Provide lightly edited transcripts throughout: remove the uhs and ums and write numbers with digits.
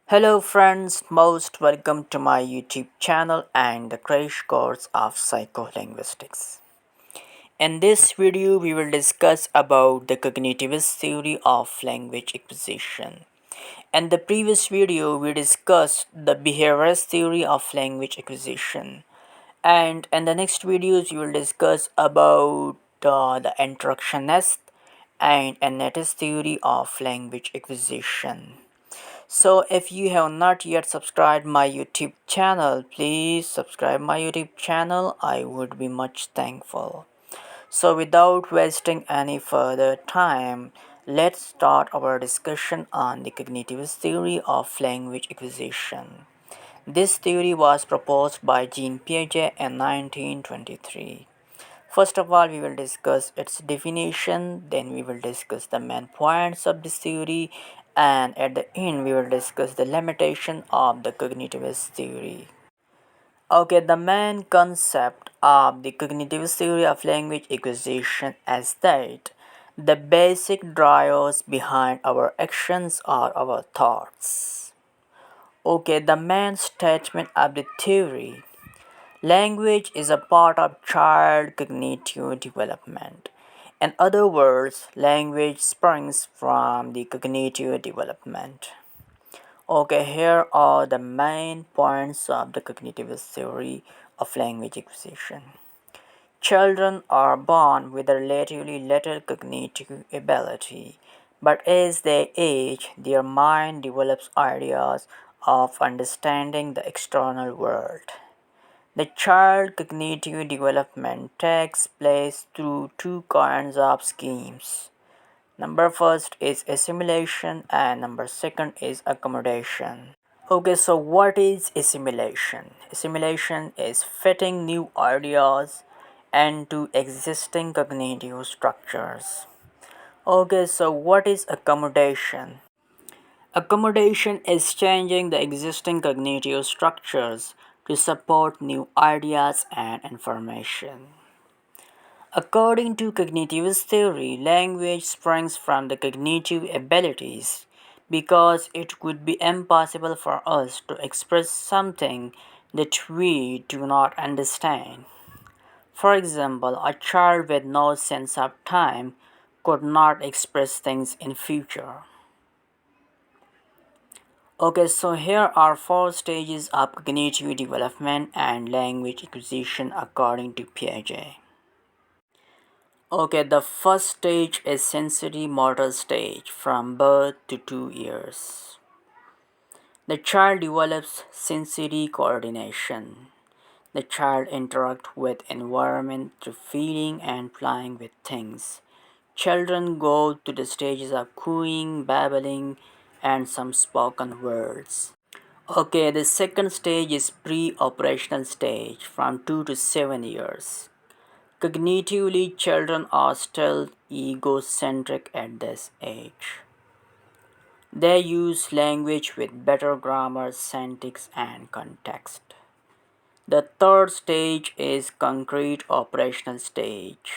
Hello friends, most welcome to my YouTube channel and the crash course of psycholinguistics. In this video, we will discuss about the cognitivist theory of language acquisition. In the previous video, we discussed the behaviorist theory of language acquisition. And in the next videos, we will discuss about the interactionist and innatist theory of language acquisition. So if you have not yet subscribed my YouTube channel, please subscribe my YouTube channel. I would be much thankful. So without wasting any further time, let's start our discussion on the cognitivist theory of language acquisition. This theory was proposed by Jean Piaget in 1923. First of all, we will discuss its definition, then we will discuss the main points of this theory, and at the end, we will discuss the limitation of the cognitivist theory. Okay, the main concept of the cognitivist theory of language acquisition is that the basic drivers behind our actions are our thoughts. Okay, the main statement of the theory: language is a part of child cognitive development. In other words, language springs from the cognitive development. Okay, here are the main points of the cognitivist theory of language acquisition. Children are born with a relatively little cognitive ability, but as they age, their mind develops ideas of understanding the external world. The child cognitive development takes place through two kinds of schemes. Number first is assimilation and number second is accommodation. Okay, so what is assimilation? Assimilation is fitting new ideas into existing cognitive structures. Okay, so what is accommodation? Accommodation is changing the existing cognitive structures to support new ideas and information. According to cognitivist theory, language springs from the cognitive abilities because it would be impossible for us to express something that we do not understand. For example, a child with no sense of time could not express things in future. Okay, so here are four stages of cognitive development and language acquisition according to Piaget. Okay, the first stage is sensorimotor stage from birth to 2 years. The child develops sensory coordination. The child interacts with environment through feeling and playing with things. Children go to the stages of cooing, babbling, and some spoken words. Okay, the second stage is pre-operational stage from 2 to 7 years. Cognitively, children are still egocentric at this age. They use language with better grammar, syntax, and context. The third stage is concrete operational stage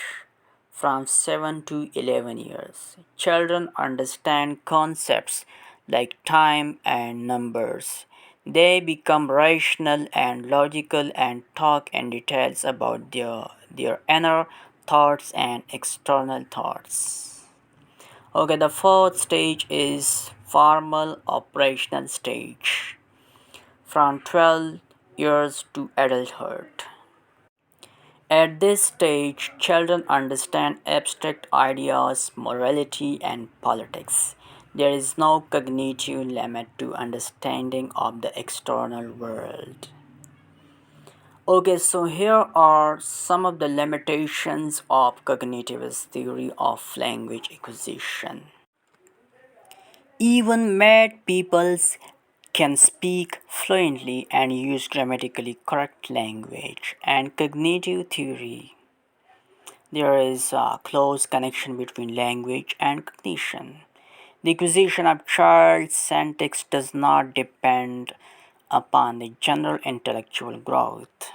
from 7 to 11 years. Children understand concepts like time and numbers. They become rational and logical and talk in details about their inner thoughts and external thoughts. Okay, the fourth stage is formal operational stage from 12 years to adulthood. At this stage, children understand abstract ideas, morality, and politics. There is no cognitive limit to understanding of the external world. Okay, so here are some of the limitations of cognitivist theory of language acquisition. Even mad peoples can speak fluently and use grammatically correct language. And cognitive theory, there is a close connection between language and cognition. The acquisition of child's syntax does not depend upon the general intellectual growth.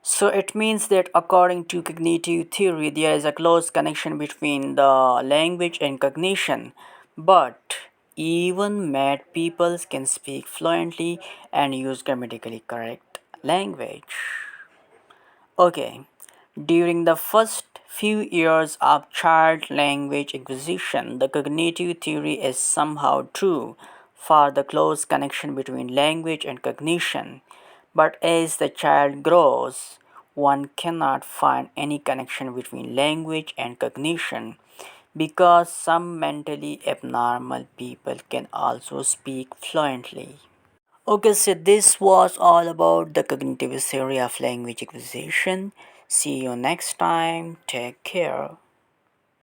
So it means that according to cognitive theory, there is a close connection between the language and cognition, but Even mad people can speak fluently and use grammatically correct language. Okay, during the first few years of child language acquisition, the cognitive theory is somehow true for the close connection between language and cognition. But as the child grows, one cannot find any connection between language and cognition because some mentally abnormal people can also speak fluently. Okay, so this was all about the cognitive theory of language acquisition. See you next time. Take care.